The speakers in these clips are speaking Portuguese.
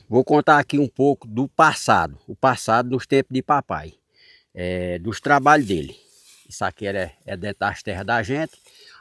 Vou contar aqui um pouco do passado, o passado dos tempos de papai, dos trabalhos dele. Isso aqui é dentro das terras da gente,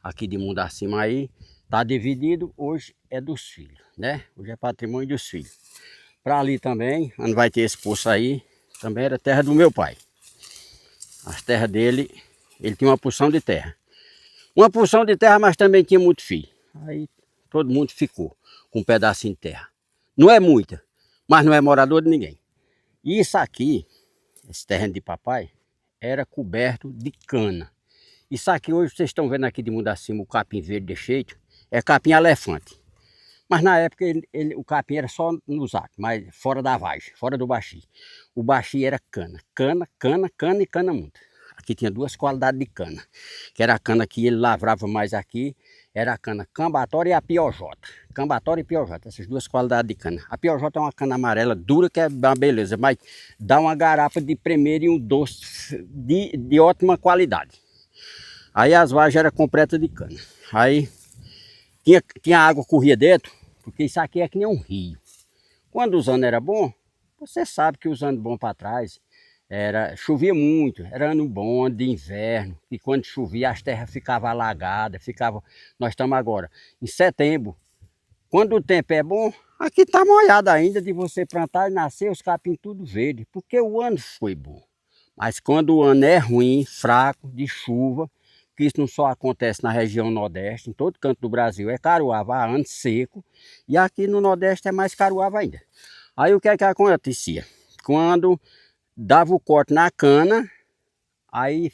aqui de mundo acima aí, tá dividido, hoje é dos filhos, né? Hoje é patrimônio dos filhos. Para ali também, onde vai ter esse poço aí, também era terra do meu pai. As terras dele, ele tinha uma porção de terra. Uma porção de terra, mas também tinha muito filho. Aí todo mundo ficou com um pedacinho de terra. Não é muita, mas não é morador de ninguém. E isso aqui, esse terreno de papai, era coberto de cana. Isso aqui hoje vocês estão vendo aqui de mundo acima o capim verde de jeito, é capim elefante. Mas na época o capim era só nos acres, mas fora da vagem, fora do baxi. O baxi era cana, cana e cana muda. Aqui tinha duas qualidades de cana, que era a cana que ele lavrava mais aqui, era a cana cambatória e a piojota. Cambatória e piojota, essas duas qualidades de cana. A piojota é uma cana amarela dura que é uma beleza, mas dá uma garapa de primeiro e um doce de ótima qualidade. Aí as vagens eram completas de cana. Aí tinha água corria dentro, porque isso aqui é que nem um rio. Quando os anos era bom, você sabe que os anos bons para trás, chovia muito, era ano bom de inverno, e quando chovia as terras ficavam alagadas, nós estamos agora em setembro. Quando o tempo é bom, aqui está molhado ainda de você plantar e nascer os capim tudo verde, porque o ano foi bom. Mas quando o ano é ruim, fraco, de chuva, que isso não só acontece na região Nordeste, em todo canto do Brasil é caruava, há ano seco, e aqui no Nordeste é mais caruava ainda. Aí o que é que acontecia? Quando dava o corte na cana, aí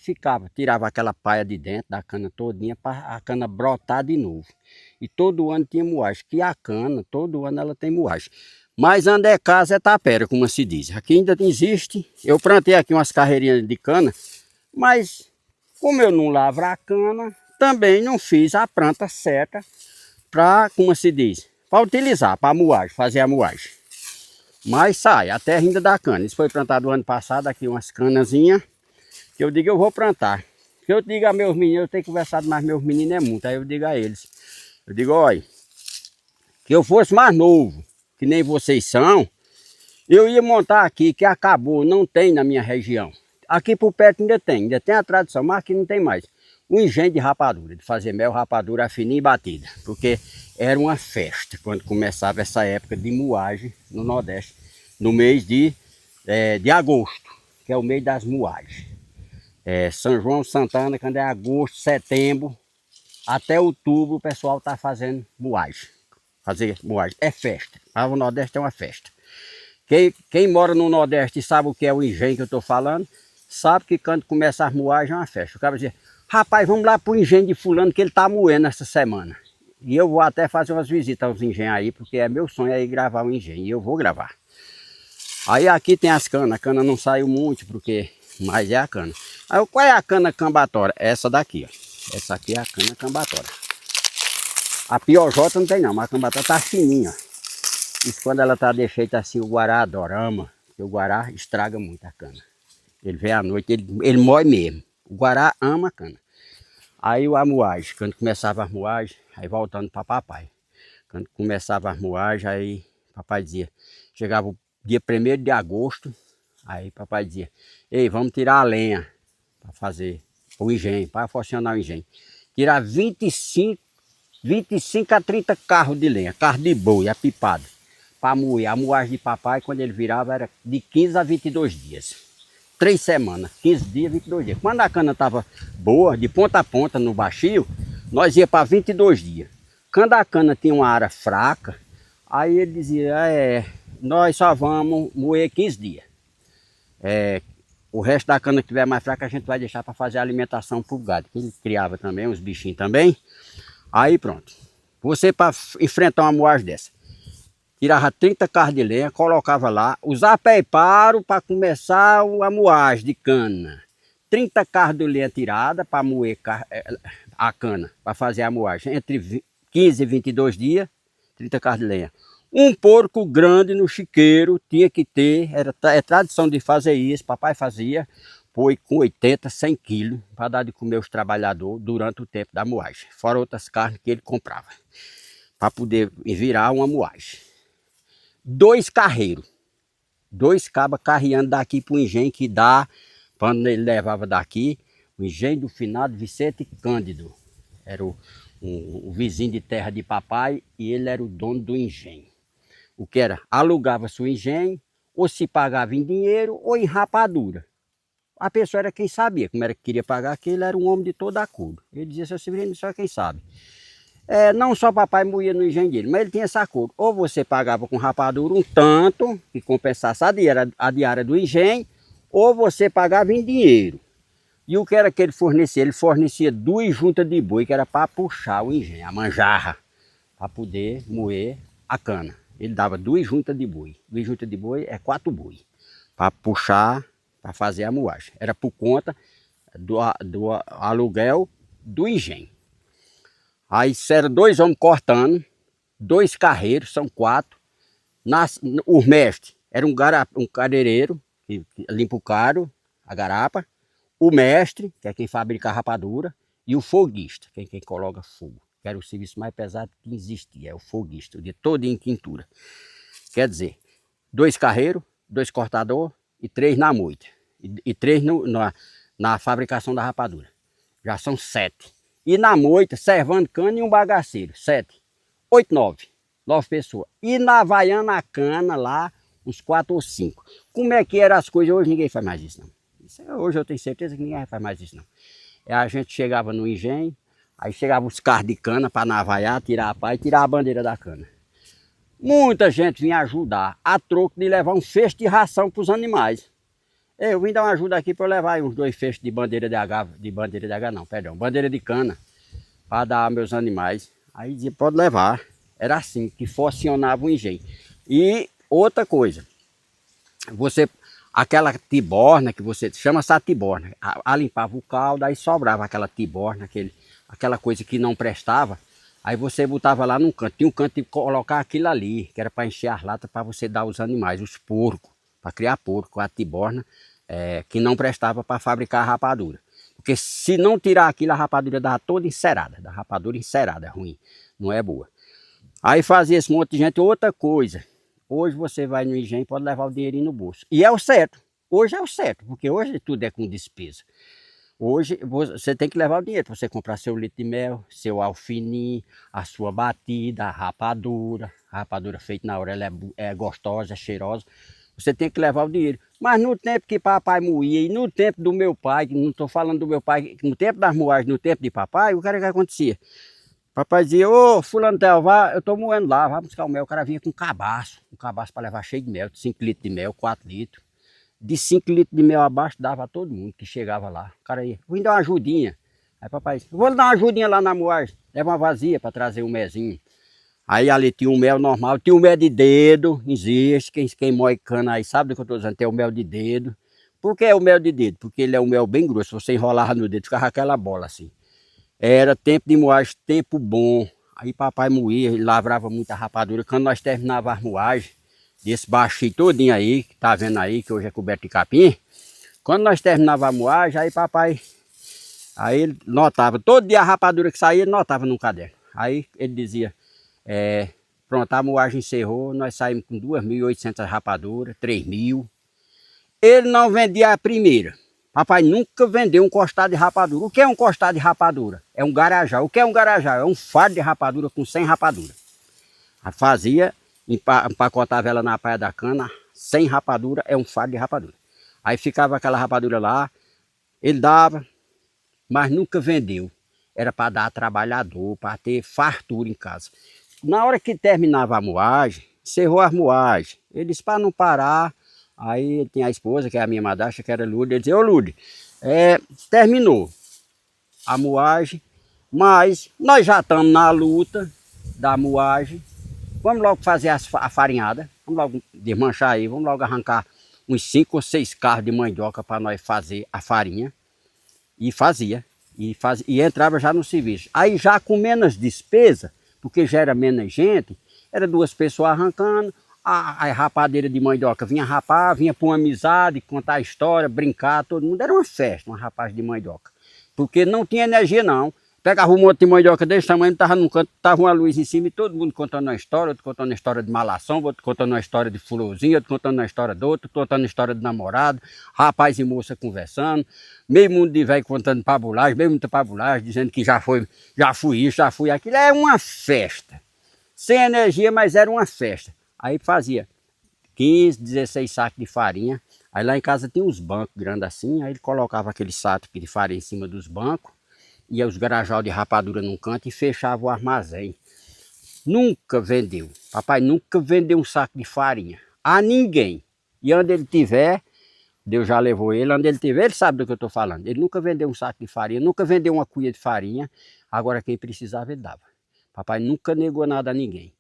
tirava aquela paia de dentro da cana todinha para a cana brotar de novo. E todo ano tinha moagem, que a cana, todo ano ela tem moagem. Mas onde é casa é tapera, como se diz. Aqui ainda existe, eu plantei aqui umas carreirinhas de cana, mas como eu não lavro a cana, também não fiz a planta certa para, como se diz, para utilizar, para a moagem, fazer a moagem. Mas sai, a terra ainda dá cana. Isso foi plantado ano passado, aqui umas canazinhas, que eu digo eu vou plantar. Se eu digo a meus meninos, eu tenho conversado mais meus meninos é muito, aí eu digo a eles. Eu digo, olha, que eu fosse mais novo, que nem vocês são, eu ia montar aqui, que acabou, não tem na minha região. Aqui por perto ainda tem a tradição, mas aqui não tem mais. Um engenho de rapadura, de fazer mel, rapadura fininha e batida. Porque era uma festa quando começava essa época de moagem no Nordeste, no mês de agosto, que é o mês das moagens. São João Santana, quando é agosto, setembro, até outubro o pessoal está fazendo moagem. Fazer moagem é festa. O Nordeste é uma festa. Quem mora no Nordeste e sabe o que é o engenho que eu estou falando, sabe que quando começa a moagem é uma festa. O cara vai dizer, rapaz, vamos lá para o engenho de fulano que ele está moendo essa semana. E eu vou até fazer umas visitas aos engenhos aí, porque é meu sonho aí gravar um engenho, e eu vou gravar. Aí aqui tem as canas, a cana não saiu muito, mas é a cana. Aí qual é a cana cambatória? Essa daqui, ó. Essa aqui é a cana cambatória. A piojota não tem não, mas a cambatória tá fininha, ó. Isso quando ela está defeita assim, o guará adora, ama. Porque o guará estraga muito a cana. Ele vem à noite, ele mói mesmo. O guará ama a cana. Aí a moagem, quando começava a moagem, aí voltando para papai. Quando começava a moagem, aí papai dizia, chegava o dia 1º de agosto, aí papai dizia, ei, vamos tirar a lenha para fazer o engenho, para funcionar o engenho. Tirar 25 a 30 carros de lenha, carro de boi, apipado. Para moer. A moagem de papai, quando ele virava, era de 15 a 22 dias. 3 semanas, 15 dias, 22 dias. Quando a cana estava boa, de ponta a ponta no baixio, nós ia para 22 dias. Quando a cana tinha uma área fraca, aí ele dizia, nós só vamos moer 15 dias. O resto da cana que tiver mais fraca, a gente vai deixar para fazer a alimentação para o gado. Que ele criava também, uns bichinhos também. Aí pronto. Você para enfrentar uma moagem dessa, tirava 30 carros de lenha, colocava lá, usava pé e paro para começar a moagem de cana. 30 carros de lenha tirada para moer a cana, para fazer a moagem. Entre 15 e 22 dias, 30 carros de lenha. Um porco grande no chiqueiro tinha que ter, é tradição de fazer isso, papai fazia, foi com 80, 100 quilos para dar de comer os trabalhadores durante o tempo da moagem. Fora outras carnes que ele comprava, para poder virar uma moagem. 2 carreiros. 2 cabas carreando daqui para o engenho que dá, quando ele levava daqui, o engenho do finado Vicente Cândido. Era o vizinho de terra de papai e ele era o dono do engenho. O que era? Alugava-se o engenho, ou se pagava em dinheiro ou em rapadura. A pessoa era quem sabia como era que queria pagar, que ele era um homem de toda a acordo. Ele dizia, seu Severino, só quem sabe. Não só papai moía no engenho dele, mas ele tinha essa acordo. Ou você pagava com rapadura um tanto, que compensasse a diária do engenho, ou você pagava em dinheiro. E o que era que ele fornecia? Ele fornecia 2 juntas de boi, que era para puxar o engenho, a manjarra, para poder moer a cana. Ele dava 2 juntas de boi. 2 juntas de boi é 4 boi, para puxar, para fazer a moagem. Era por conta do aluguel do engenho. Aí eram 2 homens cortando, 2 carreiros, são 4. O mestre era um careireiro, que limpa o caro, a garapa. O mestre, que é quem fabrica a rapadura, e o foguista, que é quem coloca fogo. Que era o serviço mais pesado que existia, é o foguista, o dia todo em quintura. Quer dizer, 2 carreiros, 2 cortadores e 3 na moita. E 3 na fabricação da rapadura. Já são 7. E na moita, servando cana e um bagaceiro. 7, 8, 9 pessoas. E na vaiana a cana lá, uns 4 ou 5. Como é que eram as coisas? Hoje ninguém faz mais isso, não. Hoje eu tenho certeza que ninguém faz mais isso, não. A gente chegava no engenho, aí chegavam os carros de cana para navaiar, tirar a pá e tirar a bandeira da cana. Muita gente vinha ajudar, a troco de levar um feixe de ração para os animais. Eu vim dar uma ajuda aqui para eu levar uns 2 feixes de bandeira de cana, para dar aos meus animais. Aí dizia, pode levar. Era assim que funcionava o engenho. E outra coisa, aquela tiborna que você chama essa tiborna, a limpava o caldo, aí sobrava aquela tiborna, aquela coisa que não prestava, aí você botava lá num canto. Tinha um canto de colocar aquilo ali, que era para encher as latas para você dar aos animais, os porcos, para criar porco, a tiborna, que não prestava para fabricar a rapadura. Porque se não tirar aquilo, a rapadura dava toda encerada. Da rapadura encerada, é ruim, não é boa. Aí fazia esse monte de gente. Outra coisa, hoje você vai no engenho e pode levar o dinheirinho no bolso. E é o certo, hoje é o certo, porque hoje tudo é com despesa. Hoje você tem que levar o dinheiro para você comprar seu litro de mel, seu alfinim, a sua batida, a rapadura. A rapadura feita na hora, ela é gostosa, é cheirosa. Você tem que levar o dinheiro. Mas no tempo que papai moía e no tempo do meu pai, que não estou falando do meu pai, no tempo das moagens, no tempo de papai, o que era que acontecia? Papai dizia, ô fulano Tel, eu estou moendo lá, vai buscar o mel. O cara vinha com um cabaço para levar cheio de mel, de 5 litros de mel, 4 litros. De 5 litros de mel abaixo dava a todo mundo que chegava lá. O cara ia, vou dar uma ajudinha. Aí papai disse, vou dar uma ajudinha lá na moagem. Leva uma vazia para trazer um mezinho. Aí ali tinha um mel normal, tinha um mel de dedo, existe, quem moe cana aí sabe do que eu estou dizendo, tem o mel de dedo. Por que é o mel de dedo? Porque ele é um mel bem grosso, você enrolava no dedo, ficava aquela bola assim. Era tempo de moagem, tempo bom. Aí papai moía, ele lavrava muita rapadura. Quando nós terminávamos a moagem, desse baixinho todinho aí, que tá vendo aí, que hoje é coberto de capim. Quando nós terminávamos a moagem, aí papai, aí ele notava, todo dia a rapadura que saía, ele notava num caderno. Aí ele dizia, pronto, a moagem encerrou, nós saímos com 2.800 rapaduras, 3.000. Ele não vendia a primeira. Papai nunca vendeu um costado de rapadura. O que é um costado de rapadura? É um garajá. O que é um garajá? É um fardo de rapadura com 100 rapaduras. Fazia, empacotava ela na paia da cana, 100 rapadura é um fardo de rapadura. Aí ficava aquela rapadura lá, ele dava, mas nunca vendeu. Era para dar a trabalhador, para ter fartura em casa. Na hora que terminava a moagem, encerrou a moagem. Ele disse para não parar. Aí tinha a esposa, que é a minha madrasta, que era Lude. Ele dizia, ô Lude, terminou a moagem, mas nós já estamos na luta da moagem. Vamos logo fazer a farinhada. Vamos logo desmanchar aí, vamos logo arrancar uns 5 ou 6 carros de mandioca para nós fazer a farinha. E fazia. E entrava já no serviço. Aí já com menos despesa, porque já era menos gente, era 2 pessoas arrancando, a rapadeira de mandioca vinha rapar, vinha para uma amizade, contar a história, brincar, todo mundo. Era uma festa, uma rapaz de mandioca. Porque não tinha energia não, Pegava um monte de mandioca desse tamanho, tava num canto, tava uma luz em cima e todo mundo contando uma história, outro contando uma história de malação, outro contando uma história de fulozinho, outro contando uma história do outro, contando uma história de namorado, rapaz e moça conversando, meio mundo de velho contando pabulagem, meio muita pabulagem, dizendo que já fui isso, já fui aquilo. É uma festa. Sem energia, mas era uma festa. Aí fazia 15, 16 sacos de farinha. Aí lá em casa tinha uns bancos grandes assim, aí ele colocava aquele saco de farinha em cima dos bancos, ia os garajal de rapadura num canto e fechava o armazém. Nunca vendeu. Papai nunca vendeu um saco de farinha a ninguém. E onde ele tiver, Deus já levou ele, onde ele tiver, ele sabe do que eu estou falando. Ele nunca vendeu um saco de farinha, nunca vendeu uma cuia de farinha. Agora quem precisava ele dava. Papai nunca negou nada a ninguém.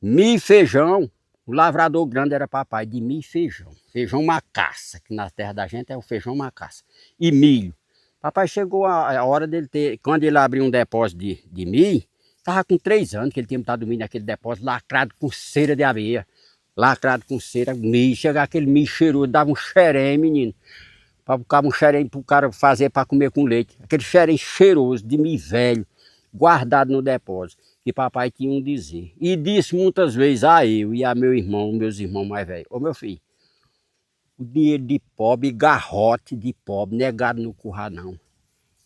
Milho e feijão, o lavrador grande era papai de milho e feijão. Feijão macaça, que na terra da gente é o feijão macaça. E milho. Papai chegou a hora dele ter, quando ele abriu um depósito de milho, estava com 3 anos que ele tinha botado milho naquele depósito, lacrado com cera de aveia. Lacrado com cera, milho, chegava aquele milho cheiroso, dava um xerém, menino. Para buscar um xerém para o cara fazer para comer com leite. Aquele xerém cheiroso, de milho velho, guardado no depósito, que papai tinha um dizer. E disse muitas vezes a eu e a meu irmão, meus irmãos mais velhos: ô meu filho, o dinheiro de pobre, garrote de pobre, negado no curral não.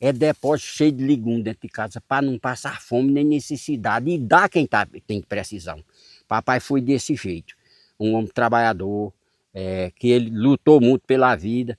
É depósito cheio de legumes dentro de casa para não passar fome nem necessidade. E dá quem tem precisão. Papai foi desse jeito. Um homem trabalhador, que ele lutou muito pela vida.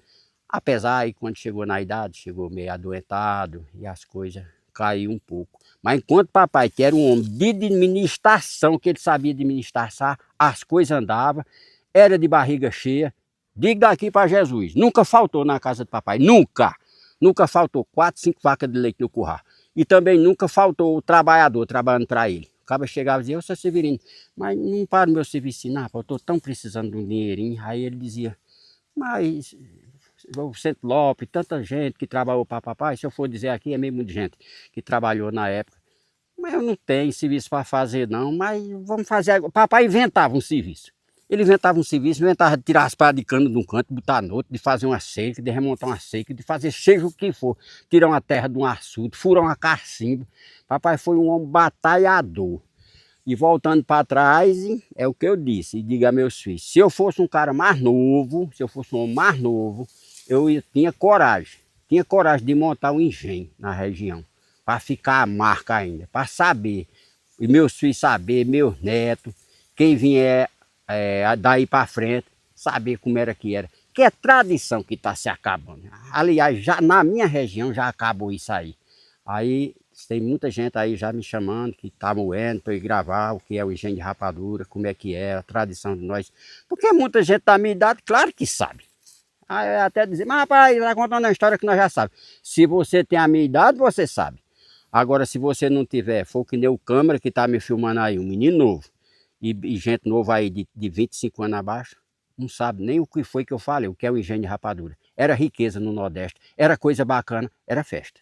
Apesar aí quando chegou na idade, chegou meio adoentado e as coisas caiu um pouco. Mas enquanto papai, que era um homem de administração, que ele sabia administrar, as coisas andavam, era de barriga cheia. Digo daqui para Jesus, nunca faltou na casa do papai, nunca. Nunca faltou 4, 5 vacas de leite no curral. E também nunca faltou o trabalhador trabalhando para ele. O cara chegava e dizia: ô seu Severino, mas não para o meu serviço não, eu estou tão precisando de um dinheirinho. Aí ele dizia: mas o Vicente Lopes, tanta gente que trabalhou para papai, se eu for dizer aqui, é meio muita gente que trabalhou na época. Mas eu não tenho serviço para fazer não, mas vamos fazer agora. Papai inventava um serviço. Ele inventava um serviço, inventava de tirar as paradas de cana de um canto, botar no outro, de fazer uma seca, de remontar uma seca, de fazer seja o que for. Tirar uma terra de um açude, furar uma cacimba. Papai foi um homem batalhador. E voltando para trás, é o que eu disse, e diga a meus filhos: se eu fosse um cara mais novo, se eu fosse um homem mais novo, tinha coragem de montar um engenho na região, para ficar a marca ainda, para saber, e meus filhos saber, meus netos, quem vier daí para frente, saber como era que era. Que é tradição que está se acabando. Aliás, já na minha região já acabou isso aí. Aí tem muita gente aí já me chamando, que está moendo para eu ir gravar o que é o engenho de rapadura, como é que é, a tradição de nós. Porque muita gente da minha idade, claro que sabe. Aí até dizer: mas rapaz, está contando uma história que nós já sabemos. Se você tem a minha idade, você sabe. Agora, se você não tiver, for que nem o câmera que está me filmando aí, um menino novo, e gente nova aí de 25 anos abaixo, não sabe nem o que foi que eu falei, o que é o engenho de rapadura. Era riqueza no Nordeste, era coisa bacana, era festa.